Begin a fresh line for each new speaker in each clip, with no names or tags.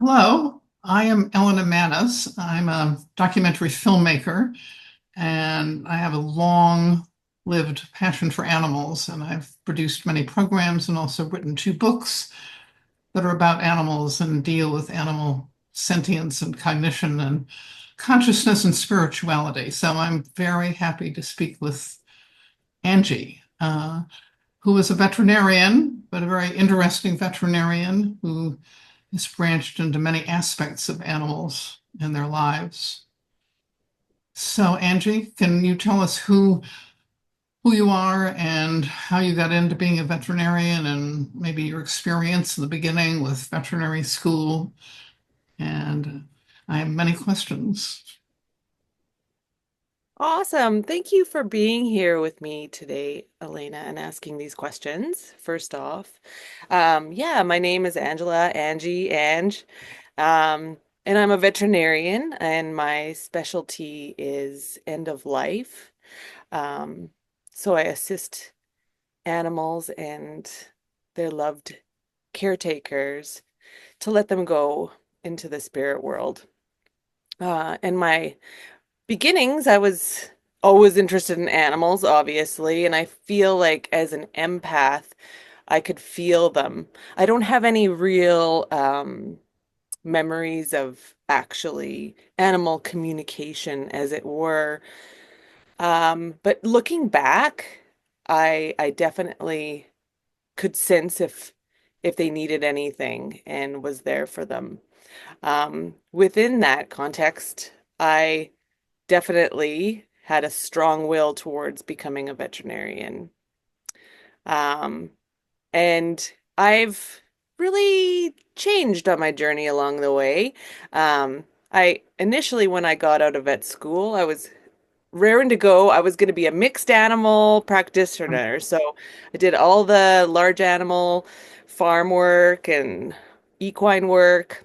Hello, I am Elena Mannes. I'm a documentary filmmaker, and I have a long-lived passion for animals, and I've produced many programs and also written two books that are about animals and deal with animal sentience and cognition and consciousness and spirituality. So I'm very happy to speak with Angie, who is a veterinarian, but a very interesting veterinarian who is branched into many aspects of animals and their lives. So, Angie, can you tell us who you are and how you got into being a veterinarian and maybe your experience in the beginning with veterinary school? And I have many questions.
Awesome. Thank you for being here with me today, Elena, and asking these questions. First off, yeah, my name is Angela, Angie, Ange, and I'm a veterinarian, and my specialty is end of life. Um, so I assist animals and their loved caretakers to let them go into the spirit world. And my beginnings, I was always interested in animals, obviously, and I feel like as an empath, I could feel them. I don't have any real memories of actually animal communication, as it were. But looking back, I definitely could sense if they needed anything and was there for them. Within that context, I definitely had a strong will towards becoming a veterinarian. Um, and I've really changed on my journey along the way. I initially, when I got out of vet school, I was raring to go. I was going to be a mixed animal practitioner. So I did all the large animal farm work and equine work.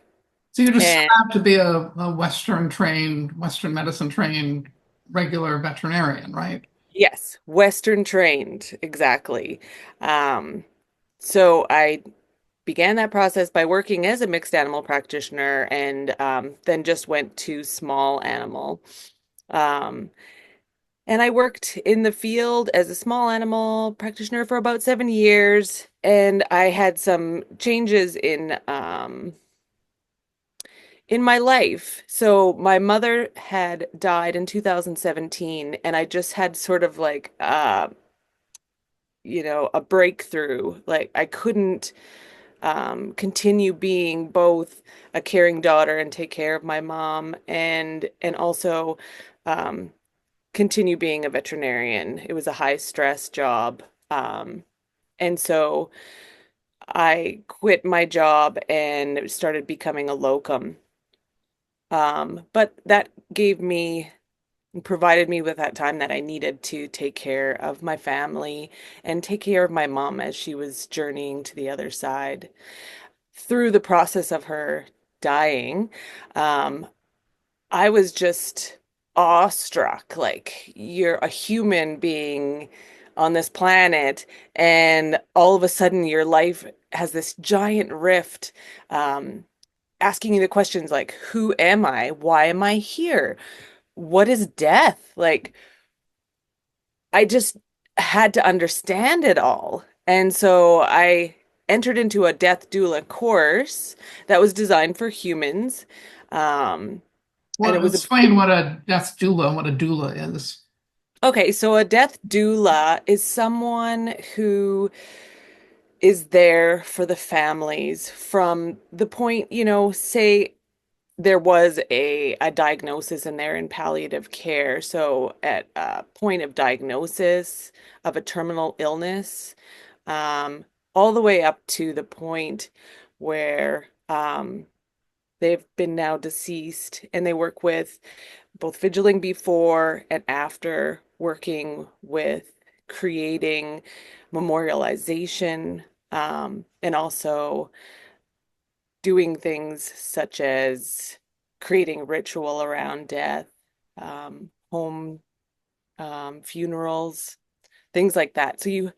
So you just set
And
out to be a Western trained, Western medicine trained regular veterinarian, right?
yes, Western trained, exactly. Um, so I began that process by working as a mixed animal practitioner and then just went to small animal. Um, and I worked in the field as a small animal practitioner for about 7 years. And I had some changes in my life. So my mother had died in 2017, and I just had sort of like a breakthrough. Like I couldn't continue being both a caring daughter and take care of my mom and also um, continue being a veterinarian. It was a high stress job. And so I quit my job and started becoming a locum. But that gave me provided me with that time that I needed to take care of my family and take care of my mom as she was journeying to the other side. Through the process of her dying, um, I was just awestruck. Like, you're a human being on this planet, and all of a sudden, your life has this giant rift, asking you the questions like, who am I? Why am I here? What is death? Like, I just had to understand it all. And so I entered into a death doula course that was designed for humans. Um, and it
Well,
was a
explain what a death doula and what a doula is.
okay, so a death doula is someone who is there for the families from the point, say there was a diagnosis and they're in palliative care. So at a point of diagnosis of a terminal illness, um, all the way up to the point where they've been now deceased, and they work with both vigiling before and after, working with creating memorialization, and also doing things such as creating ritual around death, home funerals, things like that. So you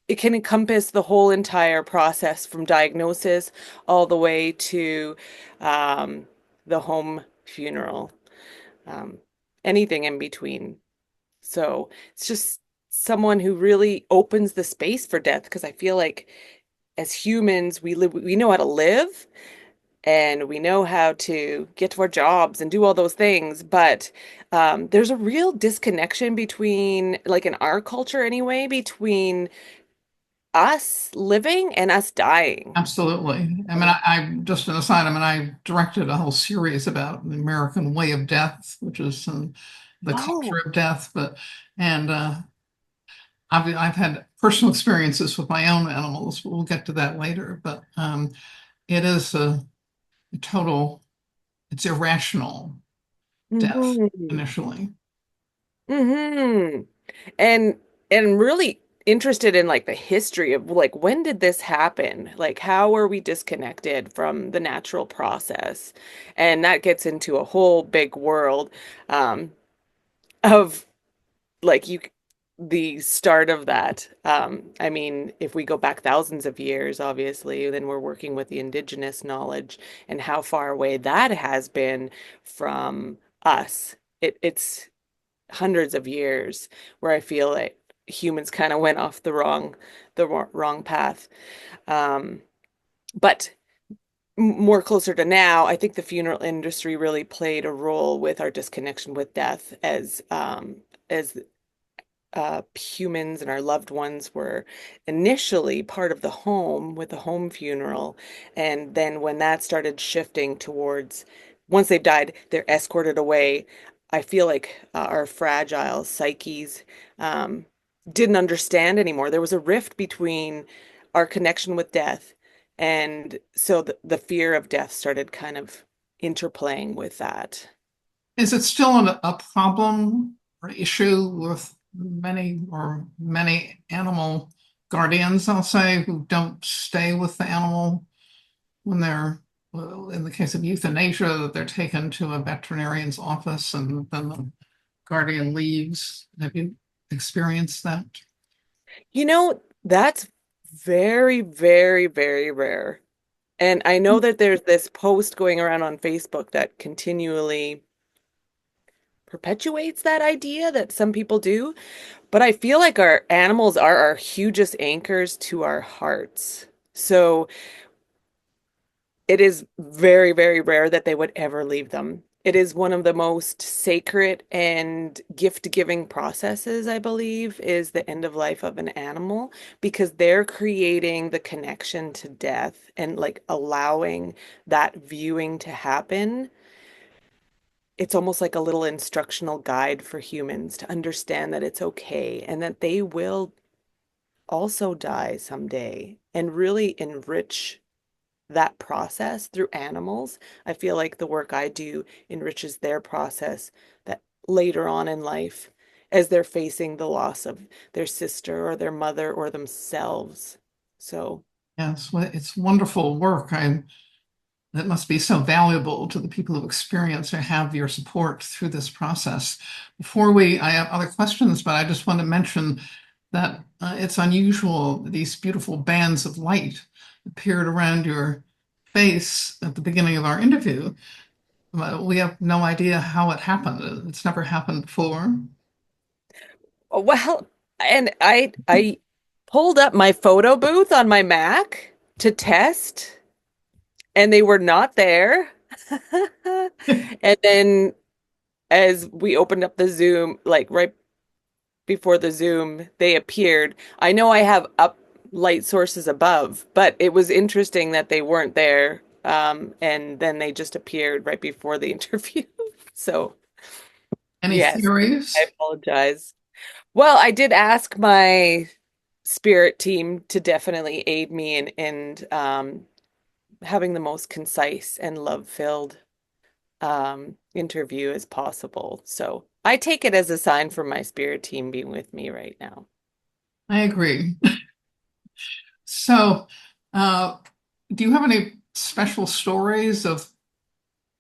it can encompass the whole entire process from diagnosis all the way to um, the home funeral, um, anything in between. So it's just someone who really opens the space for death because I feel like as humans, we know how to live and we know how to get to our jobs and do all those things, but there's a real disconnection between, like in our culture anyway, between us living and us dying.
Absolutely. I mean, I just an aside, I mean, I directed a whole series about the American way of death, which is the culture
Oh,
of death. But and I've had personal experiences with my own animals. But we'll get to that later. But it is a total. It's irrational death
hmm
initially.
hmm And and really interested in like the history of like when did this happen? Like how are we disconnected from the natural process? And that gets into a whole big world um, of like the start of that. I mean, if we go back thousands of years, obviously, then we're working with the indigenous knowledge and how far away that has been from us. It's hundreds of years where I feel like humans kind of went off the wrong path. Um, but more closer to now, I think the funeral industry really played a role with our disconnection with death as humans and our loved ones were initially part of the home with the home funeral. And then when that started shifting towards once they've died, they're escorted away. I feel like our fragile psyches um, didn't understand anymore. There was a rift between our connection with death. And so the fear of death started kind of interplaying with that.
Is it still a problem or issue with many animal guardians, I'll say, who don't stay with the animal when they're, well, in the case of euthanasia, that they're taken to a veterinarian's office and then the guardian leaves? Have you experienced that?
That's very, very, very rare. And I know that there's this post going around on Facebook that continually perpetuates that idea that some people do. But I feel like our animals are our hugest anchors to our hearts. So it is very, very rare that they would ever leave them. It is one of the most sacred and gift-giving processes, I believe, is the end of life of an animal because they're creating the connection to death and like allowing that viewing to happen. It's almost like a little instructional guide for humans to understand that it's okay and that they will also die someday and really enrich that process through animals. I feel like the work I do enriches their process that later on in life, as they're facing the loss of their sister or their mother or themselves. So,
Yes, well, it's wonderful work. That must be so valuable to the people who experience or have your support through this process. I have other questions, but I just want to mention that it's unusual. These beautiful bands of light appeared around your face at the beginning of our interview. We have no idea how it happened. It's never happened before.
well, and I pulled up my photo booth on my Mac to test, and they were not there. And then as we opened up the Zoom, like right before the Zoom, they appeared. I know I have up light sources above, but it was interesting that they weren't there. And then they just appeared right before the interview. So,
Any
yes, I
theories?
apologize. Well, I did ask my spirit team to definitely aid me in having the most concise and love-filled interview as possible. So I take it as a sign from my spirit team being with me right now.
I agree. So, uh, do you have any special stories of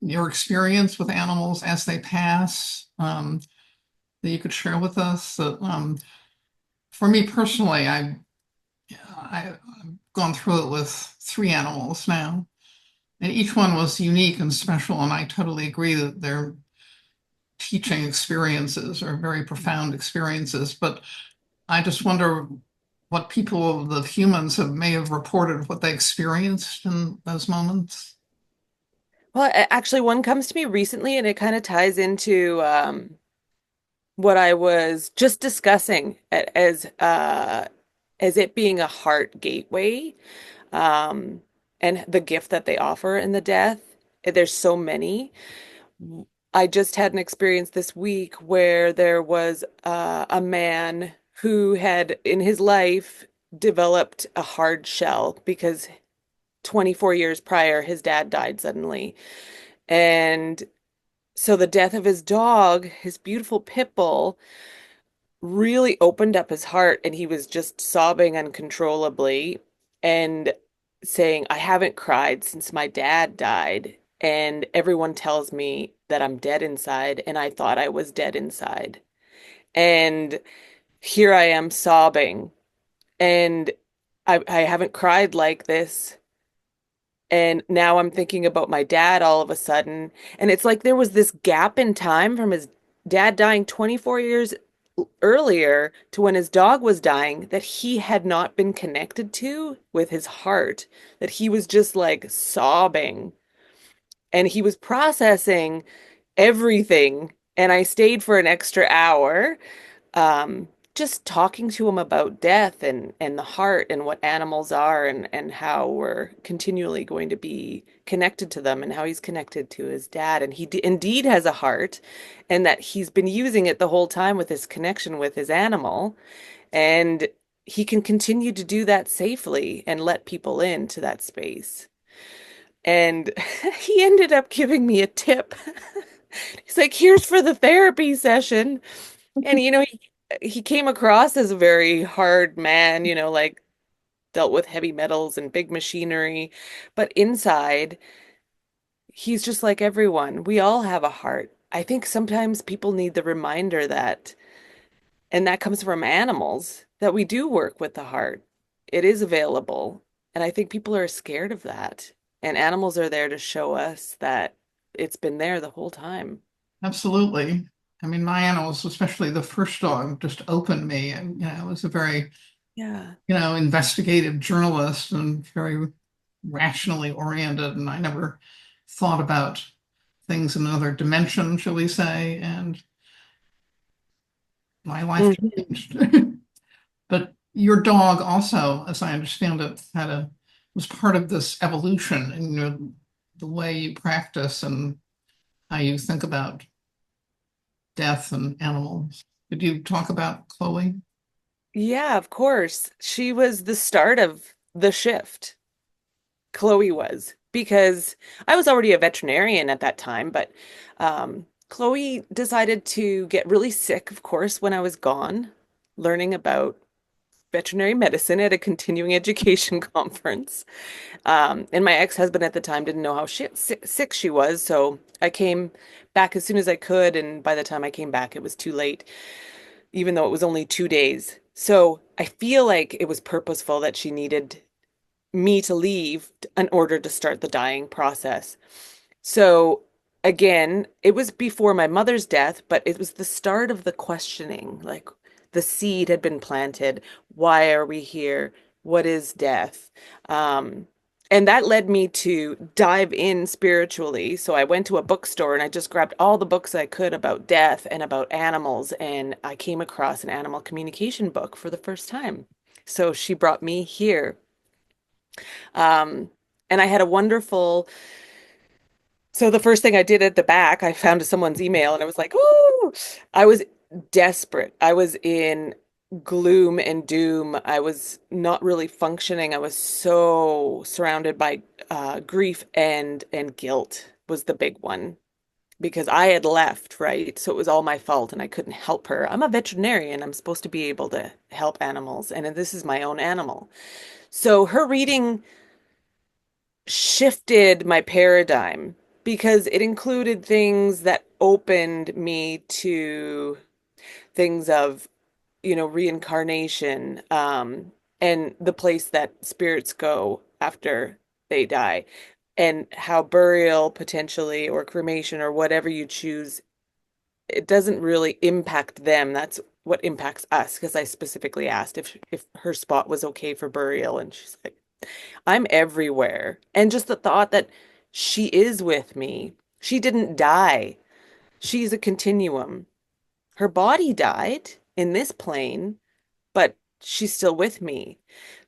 your experience with animals as they pass that you could share with us? For me personally, Yeah, I've gone through it with three animals now, and each one was unique and special. And I totally agree that their teaching experiences are very profound experiences. But I just wonder what people, the humans, may have reported what they experienced in those moments.
Well, actually, one comes to me recently, and it kind of ties into what I was just discussing as it being a heart gateway, um, and the gift that they offer in the death. There's so many. I just had an experience this week where there was a man who had in his life developed a hard shell because 24 years prior, his dad died suddenly. And so the death of his dog, his beautiful pit bull, really opened up his heart and he was just sobbing uncontrollably and saying, I haven't cried since my dad died. And everyone tells me that I'm dead inside, and I thought I was dead inside. And here I am sobbing, and I haven't cried like this. And now I'm thinking about my dad all of a sudden. And it's like there was this gap in time from his dad dying 24 years earlier to when his dog was dying that he had not been connected to with his heart, that he was just like sobbing and he was processing everything. And I stayed for an extra hour, um, just talking to him about death and the heart and what animals are and how we're continually going to be connected to them and how he's connected to his dad. And he indeed has a heart and that he's been using it the whole time with his connection with his animal. And he can continue to do that safely and let people into that space. And he ended up giving me a tip. He's like, here's for the therapy session. And he came across as a very hard man, like dealt with heavy metals and big machinery, but inside he's just like everyone. We all have a heart. I think sometimes people need the reminder that, and that comes from animals, that we do work with the heart. It is available, and I think people are scared of that. And animals are there to show us that it's been there the whole time.
Absolutely. I mean, my animals, especially the first dog, just opened me, and I was a very,
Yeah.
investigative journalist and very rationally oriented, and I never thought about things in another dimension, shall we say, and my life
Mhm.
changed. But your dog also, as I understand it, was part of this evolution in the way you practice and how you think about death and animals. Could you talk about Chloe?
Yeah, of course. She was the start of the shift. Chloe was, because I was already a veterinarian at that time, but Chloe decided to get really sick, of course, when I was gone, learning about veterinary medicine at a continuing education conference. And my ex-husband at the time didn't know how sick she was, so I came back as soon as I could, and by the time I came back, it was too late, even though it was only 2 days. So I feel like it was purposeful that she needed me to leave in order to start the dying process. So again, it was before my mother's death, but it was the start of the questioning. Like the seed had been planted. Why are we here? What is death? Um, and that led me to dive in spiritually. So I went to a bookstore and I just grabbed all the books I could about death and about animals. And I came across an animal communication book for the first time. So she brought me here. Um, and I had a wonderful, so the first thing I did at the back, I found someone's email and I was like, "Ooh!" I was desperate. I was in gloom and doom. I was not really functioning. I was so surrounded by grief and guilt was the big one because I had left, right? So it was all my fault and I couldn't help her. I'm a veterinarian. I'm supposed to be able to help animals, and this is my own animal. So her reading shifted my paradigm because it included things that opened me to things of, reincarnation, and the place that spirits go after they die, and how burial potentially or cremation or whatever you choose, it doesn't really impact them. That's what impacts us. Because I specifically asked if her spot was okay for burial, and she's like, I'm everywhere. And just the thought that she is with me. She didn't die. She's a continuum. Her body died in this plane, but she's still with me.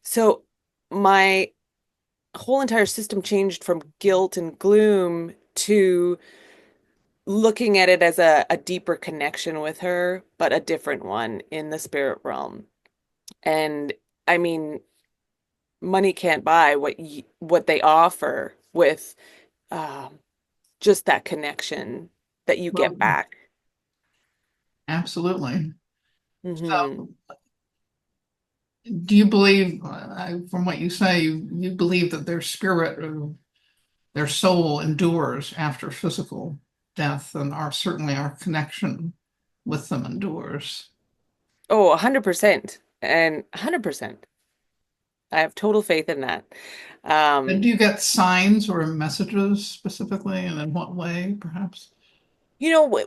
So my whole entire system changed from guilt and gloom to looking at it as a deeper connection with her, but a different one in the spirit realm. And I mean, money can't buy what they offer with um, just that connection that you
Well,
get back.
absolutely.
Hmm.
So, do you believe, from what you say, you believe that their spirit or their soul endures after physical death, and certainly our connection with them endures?
Oh, 100%. And 100%. I have total faith in that.
And do
Um,
you get signs or messages specifically, and in what way, perhaps?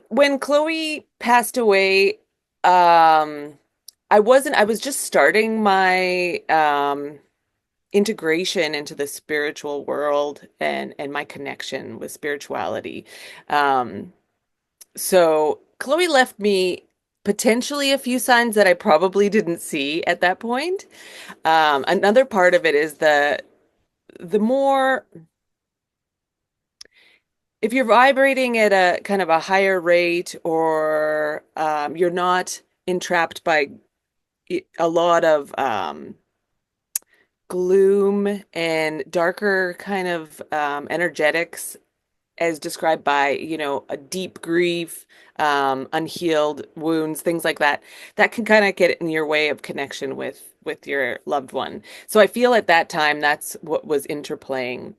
when Chloe passed away, um, I was just starting my integration into the spiritual world and my connection with spirituality. Um, so Chloe left me potentially a few signs that I probably didn't see at that point. Another part of it is the more if you're vibrating at a kind of a higher rate, or you're not entrapped by a lot of gloom and darker kind of energetics as described by, a deep grief, unhealed wounds, things like that, that can kind of get in your way of connection with your loved one. So I feel at that time that's what was interplaying.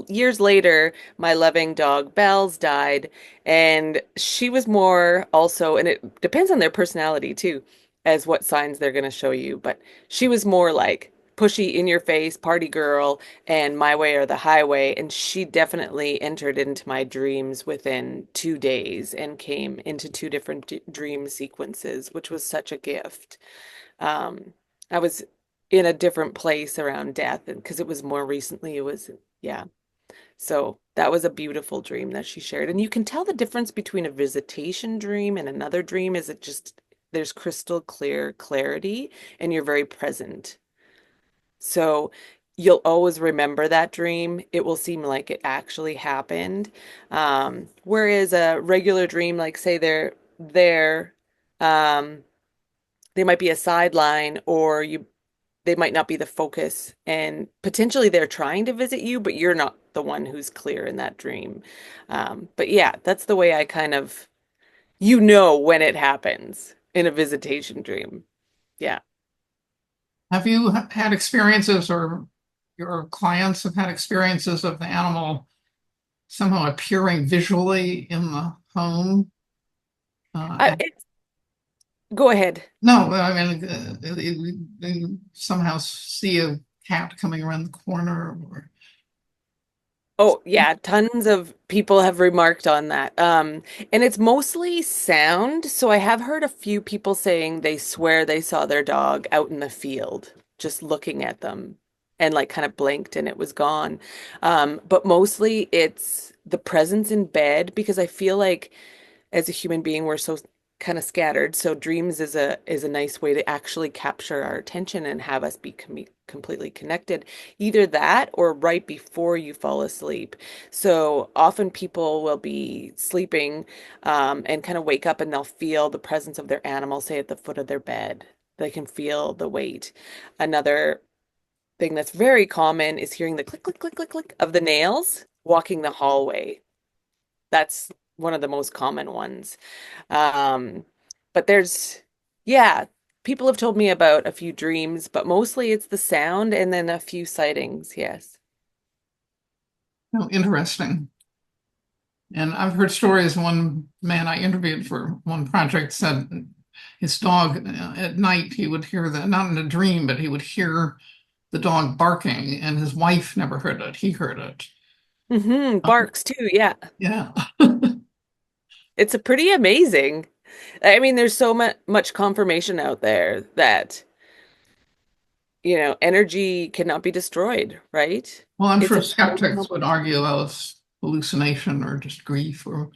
Years later, my loving dog Bells died, and she was more also, and it depends on their personality too, as what signs they're going to show you. But she was more like pushy, in your face, party girl, and my way or the highway. And she definitely entered into my dreams within 2 days and came into two different dream sequences, which was such a gift. Um, I was in a different place around death, and because it was more recently, yeah. So that was a beautiful dream that she shared. And you can tell the difference between a visitation dream and another dream is it just, there's crystal clear clarity and you're very present. So you'll always remember that dream. It will seem like it actually happened. Whereas a regular dream, like say they're there, um, they might be a sideline, or they might not be the focus, and potentially they're trying to visit you, but you're not the one who's clear in that dream. But yeah, that's the way I kind of, when it happens in a visitation dream. Yeah.
Have you had experiences, or your clients have had experiences of the animal somehow appearing visually in the home? And
It's, go ahead.
no, I mean, they somehow see a cat coming around the corner, or
Oh, yeah, tons of people have remarked on that. And it's mostly sound. So I have heard a few people saying they swear they saw their dog out in the field, just looking at them and like kind of blinked and it was gone. But mostly it's the presence in bed, because I feel like as a human being, we're so kind of scattered. So dreams is a nice way to actually capture our attention and have us be completely connected. Either that or right before you fall asleep. So often people will be sleeping and kind of wake up and they'll feel the presence of their animal, say at the foot of their bed. They can feel the weight. Another thing that's very common is hearing the click, click, click, click, click of the nails walking the hallway. That's one of the most common ones. Um, but yeah, people have told me about a few dreams, but mostly it's the sound and then a few sightings. Yes.
oh, interesting. And I've heard stories. One man I interviewed for one project said his dog at night, he would hear the, not in a dream, but he would hear the dog barking, and his wife never heard it. He heard it.
Barks too, yeah.
Yeah.
It's a pretty amazing. I mean, there's so much confirmation out there that, energy cannot be destroyed, right?
Well, I'm
It's
sure
a vibrational
skeptics would argue, oh, it's hallucination or just grief or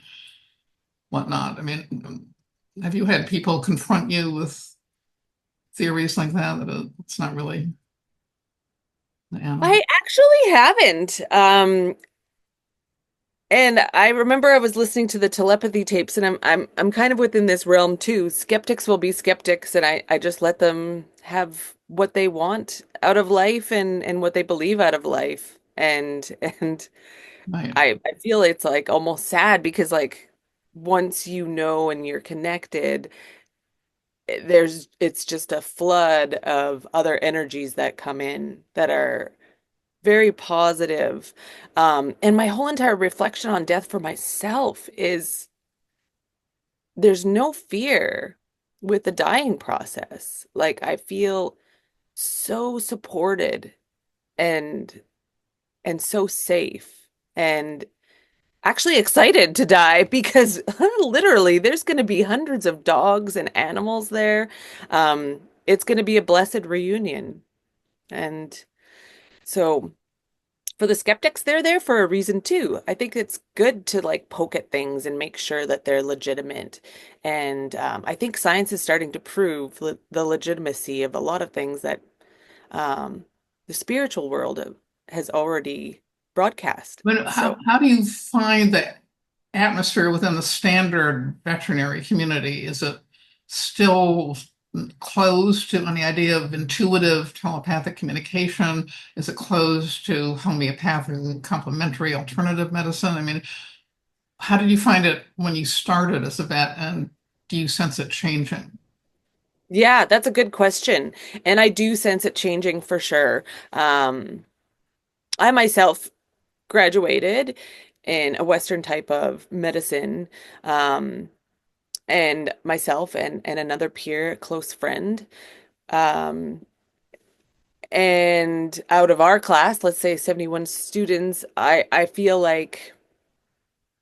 whatnot. I mean, have you had people confront you with theories like that, that it's not really the animal?
I actually haven't. And I remember I was listening to the telepathy tapes, and I'm kind of within this realm too. Skeptics will be skeptics, and I just let them have what they want out of life and what they believe out of life. And
Right.
I feel it's like almost sad because like once you know and you're connected, it's just a flood of other energies that come in that are very positive. And my whole entire reflection on death for myself is there's no fear with the dying process. Like I feel so supported and so safe and actually excited to die because literally there's going to be hundreds of dogs and animals there. It's going to be a blessed reunion. And so for the skeptics, they're there for a reason too. I think it's good to like poke at things and make sure that they're legitimate. And I think science is starting to prove the legitimacy of a lot of things that um, the spiritual world has already broadcast.
But
So,
how do you find the atmosphere within the standard veterinary community? Is it still closed to any idea of intuitive telepathic communication? Is it closed to homeopathic and complementary alternative medicine? I mean, how did you find it when you started as a vet, and do you sense it changing?
yeah, that's a good question. And I do sense it changing for sure. Um, I myself graduated in a Western type of medicine. Um, and myself and another peer, close friend. Um, and out of our class, let's say 71 students, I feel like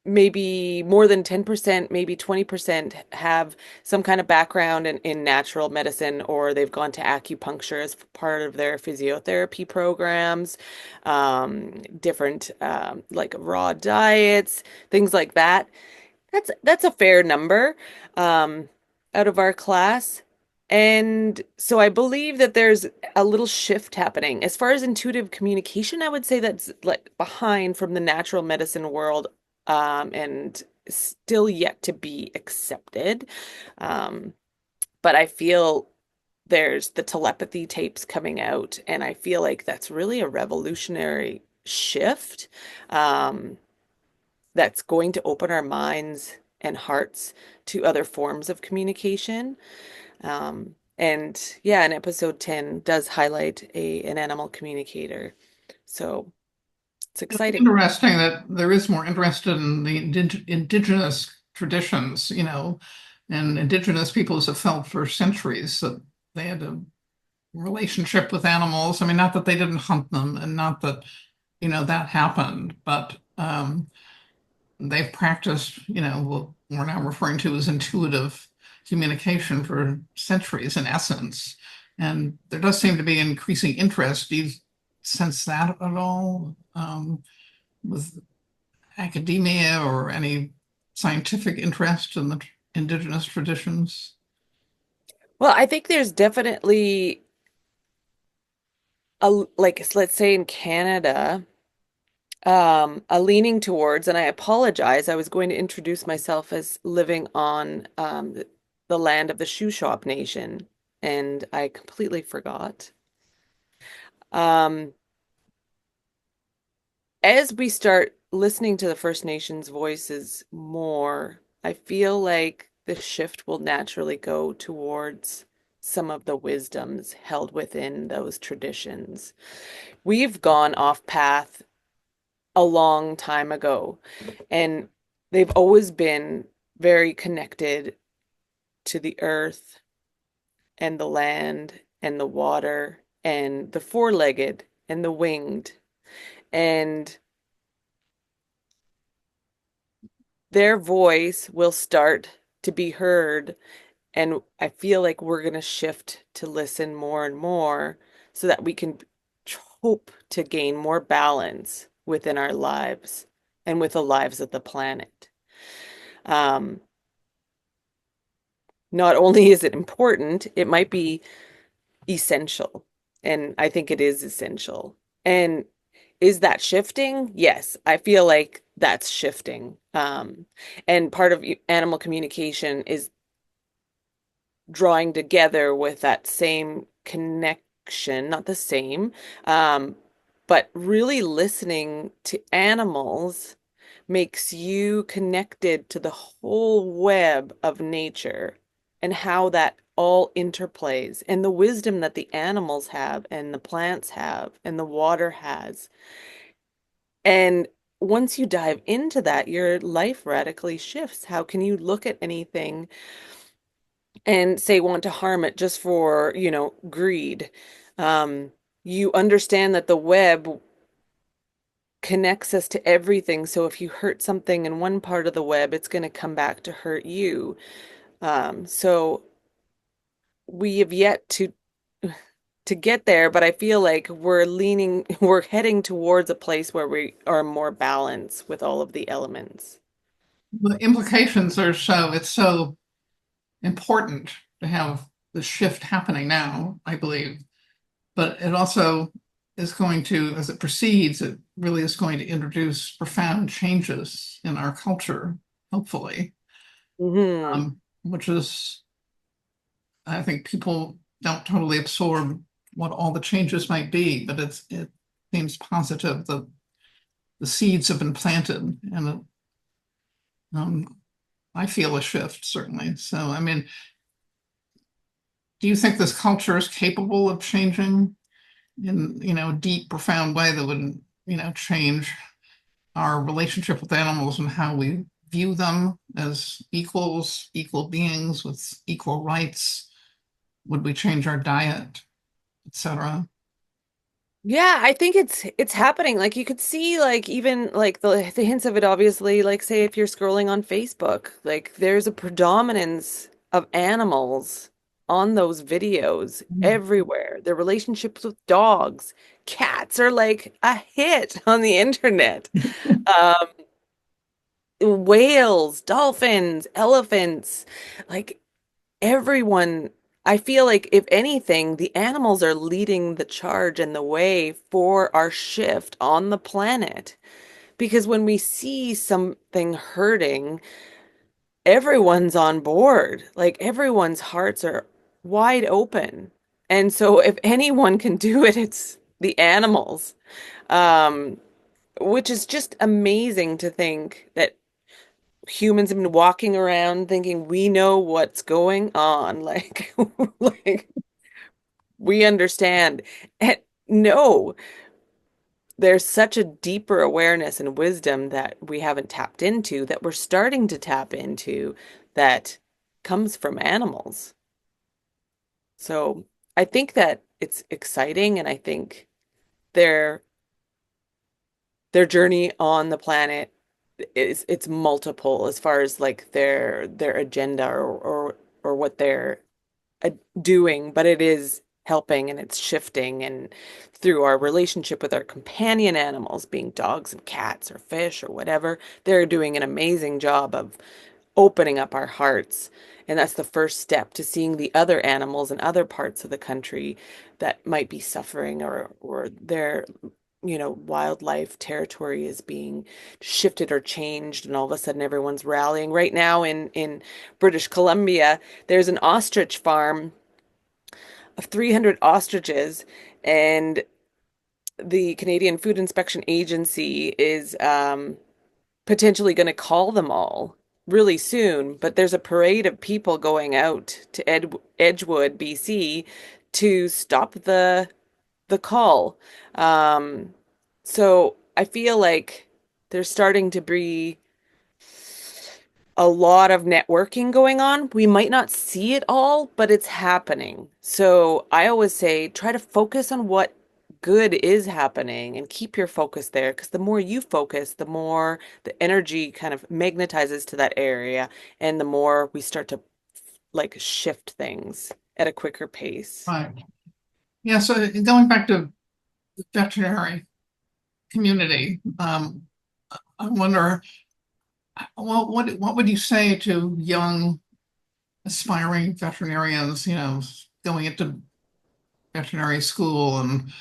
maybe more than 10%, maybe 20% have some kind of background in natural medicine, or they've gone to acupuncture as part of their physiotherapy programs, different like raw diets, things like that. That's a fair number um, out of our class. And so I believe that there's a little shift happening. As far as intuitive communication, I would say that's like behind from the natural medicine world and still yet to be accepted. Um, but I feel there's the telepathy tapes coming out, and I feel like that's really a revolutionary shift. Um, that's going to open our minds and hearts to other forms of communication. And yeah, and episode 10 does highlight an animal communicator. So it's
It's
exciting.
interesting that there is more interest in the indigenous traditions, and indigenous peoples have felt for centuries that they had a relationship with animals. I mean, not that they didn't hunt them and not that, that happened, but they've practiced, what we're now referring to as intuitive communication for centuries in essence. And there does seem to be increasing interest. Do you sense that at all with academia or any scientific interest in the indigenous traditions?
Well, I think there's definitely a like let's say in Canada, a leaning towards, and I apologize, I was going to introduce myself as living on the land of the Shoe Shop Nation, and I completely forgot. Um, as we start listening to the First Nations voices more, I feel like the shift will naturally go towards some of the wisdoms held within those traditions. We've gone off path a long time ago, and they've always been very connected to the earth and the land and the water and the four-legged and the winged. And their voice will start to be heard. And I feel like we're going to shift to listen more and more so that we can hope to gain more balance within our lives and with the lives of the planet. Um, Not only is it important, it might be essential. And I think it is essential. And is that shifting? Yes, I feel like that's shifting. And part of animal communication is drawing together with that same connection, not the same, um, but really listening to animals makes you connected to the whole web of nature and how that all interplays and the wisdom that the animals have and the plants have and the water has. And once you dive into that, your life radically shifts. How can you look at anything and say want to harm it just for, greed? Um, you understand that the web connects us to everything. So if you hurt something in one part of the web, it's going to come back to hurt you. So we have yet to get there, but I feel like we're heading towards a place where we are more balanced with all of the elements.
The implications are it's so important to have the shift happening now, I believe. But it also is going to, as it proceeds, it really is going to introduce profound changes in our culture, hopefully,
Hmm.
which is, I think people don't totally absorb what all the changes might be, but it seems positive that the seeds have been planted, and I feel a shift, certainly. So, I mean, do you think this culture is capable of changing in, a deep, profound way that would, change our relationship with animals and how we view them as equals, equal beings with equal rights? Would we change our diet, etc.?
Yeah, I think it's happening. Like you could see like even like the hints of it obviously, like say if you're scrolling on Facebook, like there's a predominance of animals on those videos everywhere. Their relationships with dogs, cats are like a hit on the internet. Um, Whales, dolphins, elephants, like everyone, I feel like if anything, the animals are leading the charge and the way for our shift on the planet. Because when we see something hurting, everyone's on board. Like everyone's hearts are wide open. And so if anyone can do it, it's the animals. Um, which is just amazing to think that humans have been walking around thinking we know what's going on. Like, like we understand. And no, there's such a deeper awareness and wisdom that we haven't tapped into that we're starting to tap into that comes from animals. So I think that it's exciting, and I think their their journey on the planet is it's multiple as far as like their agenda or what they're uh, doing, but it is helping and it's shifting. And through our relationship with our companion animals, being dogs and cats or fish or whatever, they're doing an amazing job of opening up our hearts. And that's the first step to seeing the other animals in other parts of the country that might be suffering or their wildlife territory is being shifted or changed, and all of a sudden everyone's rallying. Right now in British Columbia, there's an ostrich farm of 300 ostriches, and the Canadian Food Inspection Agency is potentially going to call them all really soon. But there's a parade of people going out to Edgewood, BC, to stop the call. Um, so I feel like there's starting to be a lot of networking going on. We might not see it all, but it's happening. So I always say try to focus on what good is happening and keep your focus there because the more you focus, the more the energy kind of magnetizes to that area and the more we start to like shift things at a quicker pace.
Right. Yeah, so going back to the veterinary community, I wonder what would you say to young aspiring veterinarians, going into veterinary school and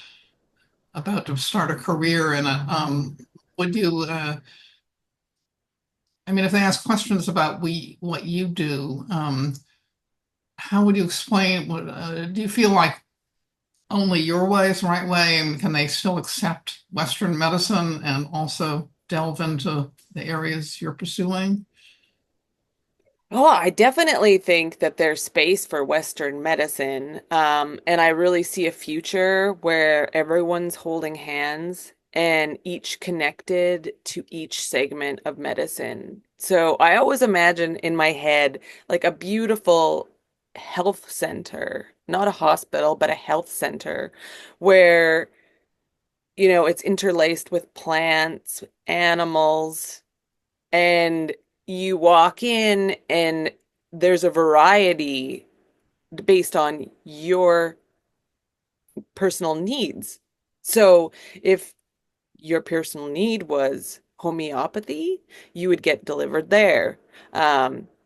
about to start a career in it? Would you, I mean, if they ask questions about what you do, how would you explain do you feel like only your way is the right way, and can they still accept Western medicine and also delve into the areas you're pursuing?
Oh, I definitely think that there's space for Western medicine. And I really see a future where everyone's holding hands and each connected to each segment of medicine. So I always imagine in my head like a beautiful health center, not a hospital, but a health center where, it's interlaced with plants, animals, and you walk in and there's a variety based on your personal needs. So if your personal need was homeopathy, you would get delivered there.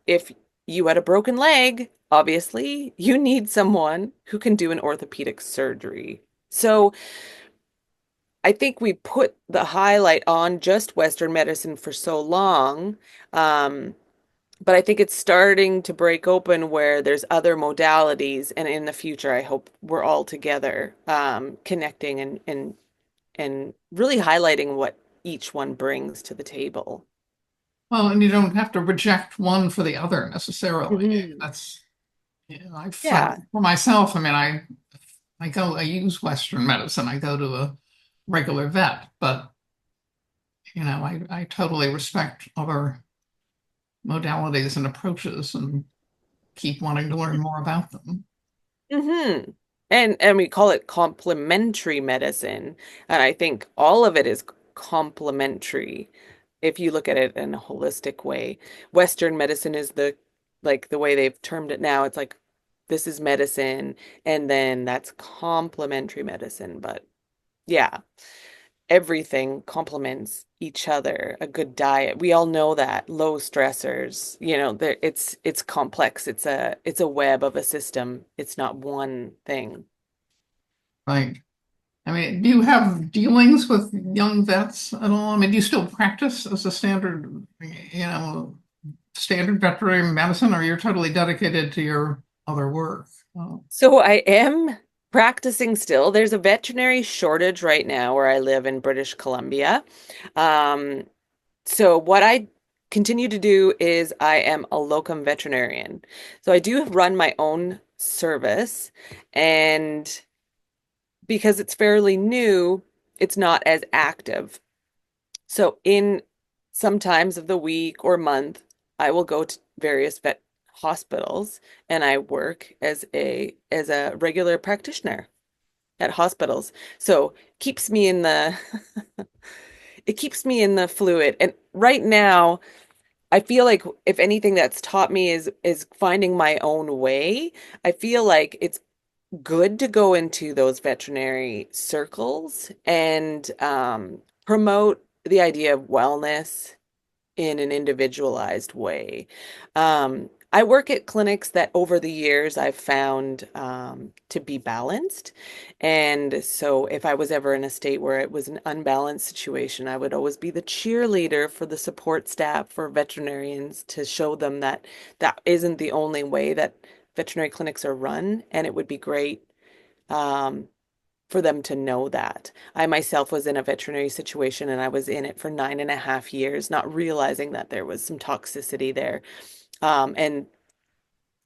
If you had a broken leg, obviously you need someone who can do an orthopedic surgery. So I think we put the highlight on just Western medicine for so long. Um, But I think it's starting to break open where there's other modalities, and in the future, I hope we're all together, connecting and really highlighting what each one brings to the table.
Well, and you don't have to reject one for the other necessarily.
Mhm.
That's,
Yeah.
for myself, I mean, I use Western medicine. I go to a regular vet, but I totally respect other modalities and approaches and keep wanting to learn more about them.
hmm And we call it complementary medicine, and I think all of it is complementary if you look at it in a holistic way. Western medicine is the way they've termed it now. It's like this is medicine, and then that's complementary medicine. But yeah, everything complements each other. A good diet. We all know that. Low stressors, it's complex. It's a web of a system. It's not one thing.
Right. I mean, do you have dealings with young vets at all? I mean, do you still practice as a standard veterinary medicine, or you're totally dedicated to your other work? Oh,
So I am practicing still. There's a veterinary shortage right now where I live in British Columbia. Um, so what I continue to do is I am a locum veterinarian. So I do run my own service, and because it's fairly new, it's not as active. So in some times of the week or month, I will go to various vet hospitals and I work as a regular practitioner at hospitals. So keeps me in the it keeps me in the fluid. And right now, I feel like if anything that's taught me is finding my own way. I feel like it's good to go into those veterinary circles and promote the idea of wellness in an individualized way. I work at clinics that over the years I've found to be balanced. And so if I was ever in a state where it was an unbalanced situation, I would always be the cheerleader for the support staff for veterinarians to show them that that isn't the only way that veterinary clinics are run. And it would be great um, for them to know that. I myself was in a veterinary situation and I was in it for 9.5 years, not realizing that there was some toxicity there. And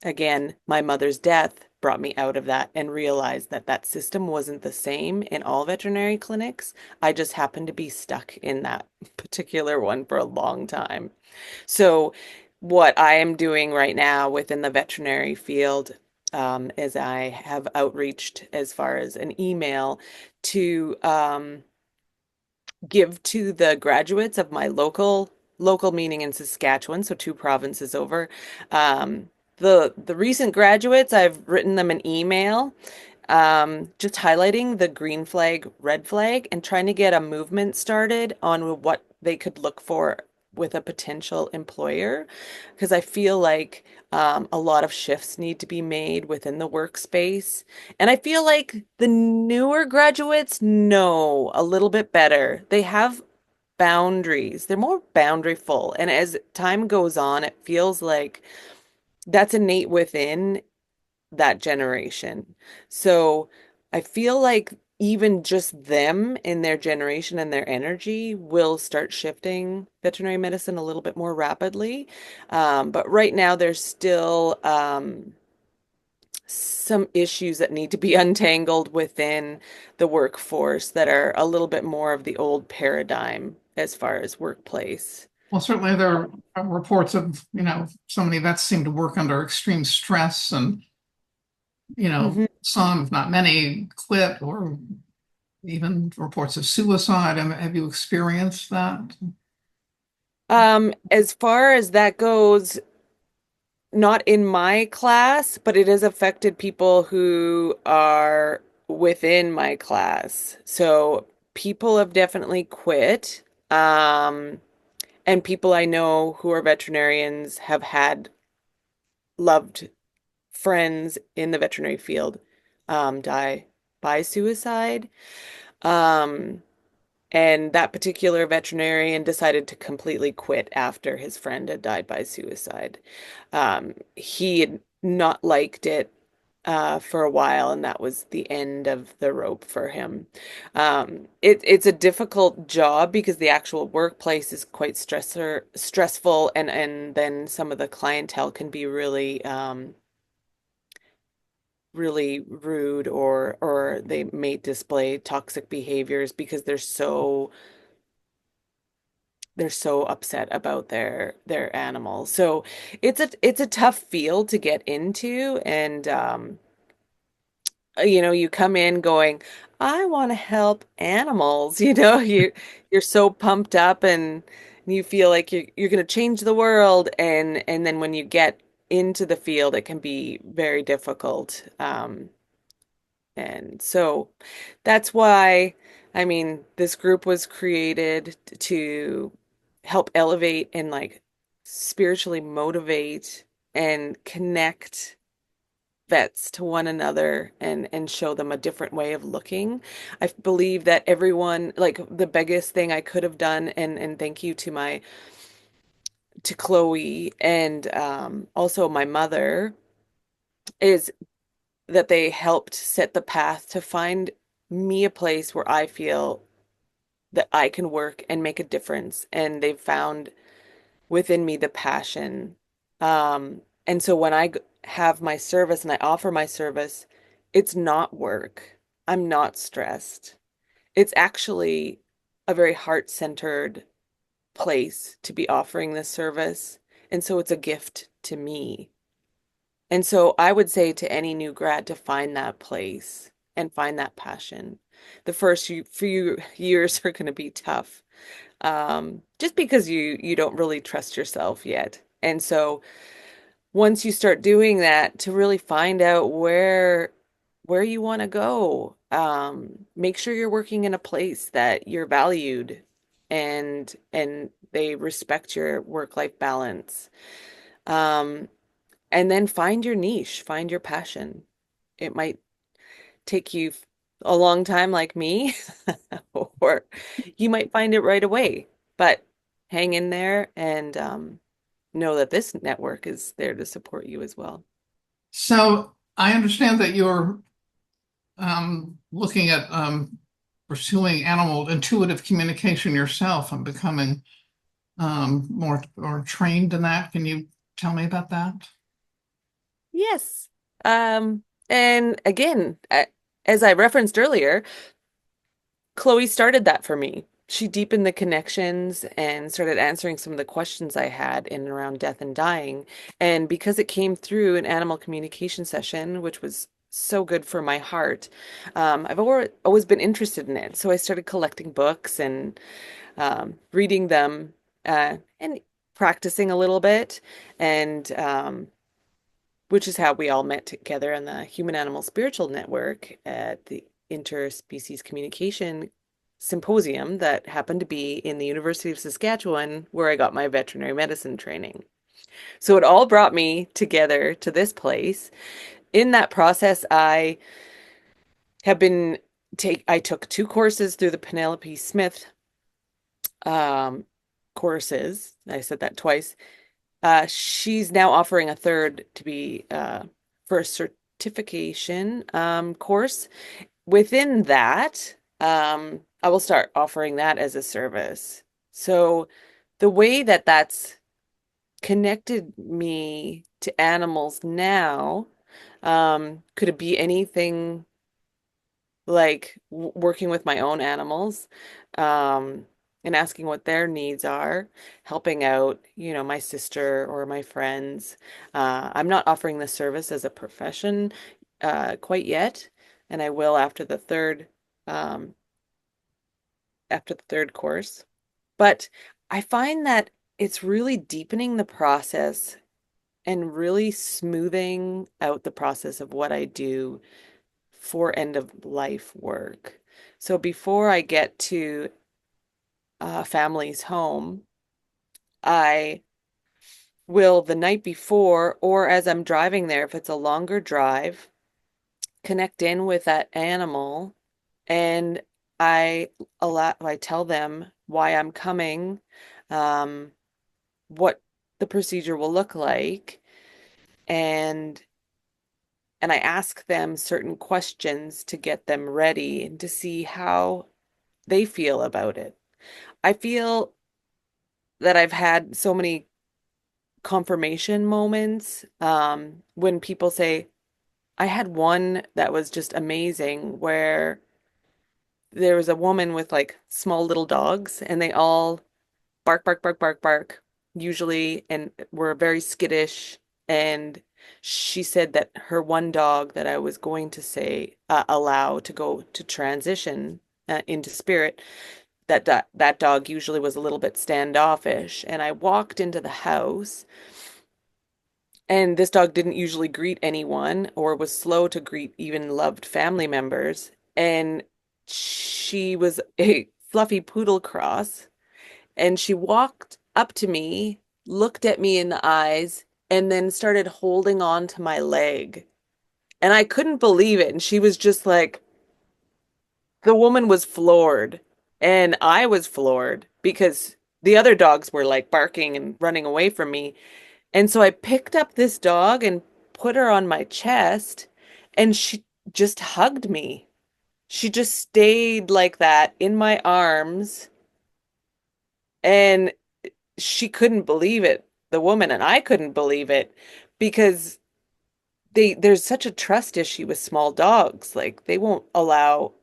again, my mother's death brought me out of that and realized that that system wasn't the same in all veterinary clinics. I just happened to be stuck in that particular one for a long time. So what I am doing right now within the veterinary field is I have outreached as far as an email to give to the graduates of my local meaning in Saskatchewan, so two provinces over. Um, the recent graduates, I've written them an email just highlighting the green flag, red flag, and trying to get a movement started on what they could look for with a potential employer. Because I feel like a lot of shifts need to be made within the workspace. And I feel like the newer graduates know a little bit better. They have boundaries, they're more boundaryful. And as time goes on, it feels like that's innate within that generation. So I feel like even just them in their generation and their energy will start shifting veterinary medicine a little bit more rapidly. But right now, there's still some issues that need to be untangled within the workforce that are a little bit more of the old paradigm as far as workplace.
Well, certainly there are reports of, so many vets seem to work under extreme stress and,
Mhm.
some, if not many, quit or even reports of suicide. Have you experienced that?
As far as that goes, not in my class, but it has affected people who are within my class. So people have definitely quit. And people I know who are veterinarians have had loved friends in the veterinary field die by suicide. Um, And that particular veterinarian decided to completely quit after his friend had died by suicide. He had not liked it for a while, and that was the end of the rope for him. It's a difficult job because the actual workplace is quite stressful, and then some of the clientele can be really rude, or they may display toxic behaviors because they're so upset about their animals. So it's a tough field to get into, and you come in going, I want to help animals. You're so pumped up, and you feel like you're going to change the world, and then when you get into the field, it can be very difficult. And so that's why, I mean, this group was created to help elevate and like spiritually motivate and connect vets to one another and show them a different way of looking. I believe that everyone, like the biggest thing I could have done, and thank you to Chloe and also my mother, is that they helped set the path to find me a place where I feel that I can work and make a difference. And they've found within me the passion. And so when have my service and I offer my service, it's not work. I'm not stressed. It's actually a very heart-centered place to be offering this service. And so it's a gift to me. And so I would say to any new grad to find that place and find that passion. The first few years are going to be tough, just because you don't really trust yourself yet. And so once you start doing that, to really find out where you want to go, make sure you're working in a place that you're valued and they respect your work-life balance. Um, and then find your niche, find your passion. It might take you a long time like me, or you might find it right away. But hang in there and know that this network is there to support you as well.
So I understand that you're looking at pursuing animal intuitive communication yourself and becoming more or trained in that. Can you tell me about that?
Yes. And again, as I referenced earlier, Chloe started that for me. she deepened the connections and started answering some of the questions I had in and around death and dying. And because it came through an animal communication session, which was so good for my heart, I've always been interested in it. So I started collecting books and reading them and practicing a little bit. And which is how we all met together in the Human Animal Spiritual Network at the Interspecies Communication Symposium that happened to be in the University of Saskatchewan, where I got my veterinary medicine training. So it all brought me together to this place. In that process, have been I took two courses through the Penelope Smith um, courses. I said that twice. She's now offering a third to be for a certification course. Within that, I will start offering that as a service. So the way that that's connected me to animals now, could it be anything like working with my own animals, um, and asking what their needs are, helping out, my sister or my friends. I'm not offering this service as a profession quite yet, and I will um, after the third course. But I find that it's really deepening the process and really smoothing out the process of what I do for end of life work. So before I get to a family's home, I will the night before, or as I'm driving there, if it's a longer drive, connect in with that animal and I tell them why I'm coming, um, what the procedure will look like, and I ask them certain questions to get them ready and to see how they feel about it. I feel that I've had so many confirmation moments when people say, I had one that was just amazing where there was a woman with like small little dogs and they all bark, bark, bark, bark, bark, usually, and were very skittish. And she said that her one dog that I was going to say allow to go to transition into spirit, that dog usually was a little bit standoffish. And I walked into the house, and this dog didn't usually greet anyone or was slow to greet even loved family members. And she was a fluffy poodle cross. And she walked up to me, looked at me in the eyes, and then started holding on to my leg. And I couldn't believe it. And she was just like, the woman was floored. And I was floored because the other dogs were like barking and running away from me. And so I picked up this dog and put her on my chest, and she just hugged me. She just stayed like that in my arms, and she couldn't believe it, the woman, and I couldn't believe it because there's such a trust issue with small dogs. Like they won't allow,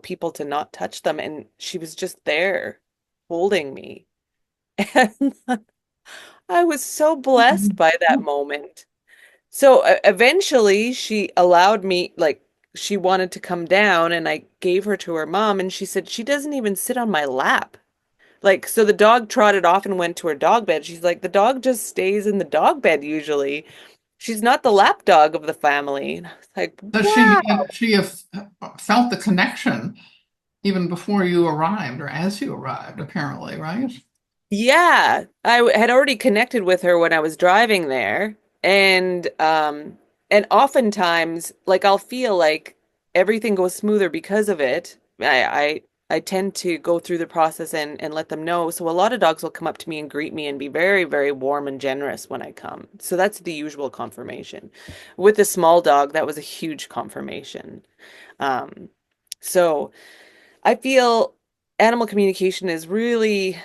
people to not touch them, and she was just there holding me. And I was so blessed by that moment. So eventually she allowed me, like, she wanted to come down and I gave her to her mom, and she said she doesn't even sit on my lap. Like, so the dog trotted off and went to her dog bed. She's like, the dog just stays in the dog bed usually. She's not the lap dog of the family. And I was like,
So
wow.
she have felt the connection even before you arrived or as you arrived, apparently, right?
Yeah, had already connected with her when I was driving there, and oftentimes like I'll feel like everything goes smoother because of it. I tend to go through the process and let them know. So a lot of dogs will come up to me and greet me and be very, very warm and generous when I come. So that's the usual confirmation. With the small dog, that was a huge confirmation. Um, so I feel animal communication is really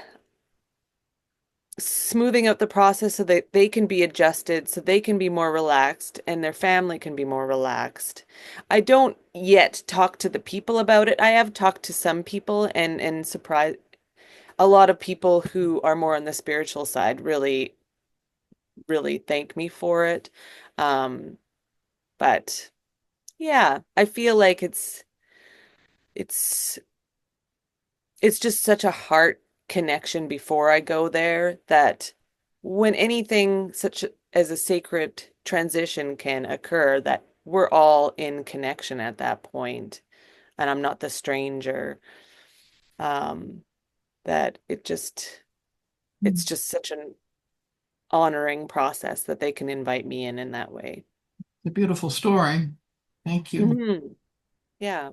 smoothing out the process so that they can be adjusted, so they can be more relaxed and their family can be more relaxed. I don't yet talk to the people about it. I have talked to some people and surprise a lot of people who are more on the spiritual side really thank me for it. Um, but yeah, I feel like it's it's just such a heart connection before I go there that when anything such as a sacred transition can occur, that we're all in connection at that point, and I'm not the stranger. Um, that it's just such an honoring process that they can invite me in that way.
A beautiful story. Thank you.
Hmm. Yeah.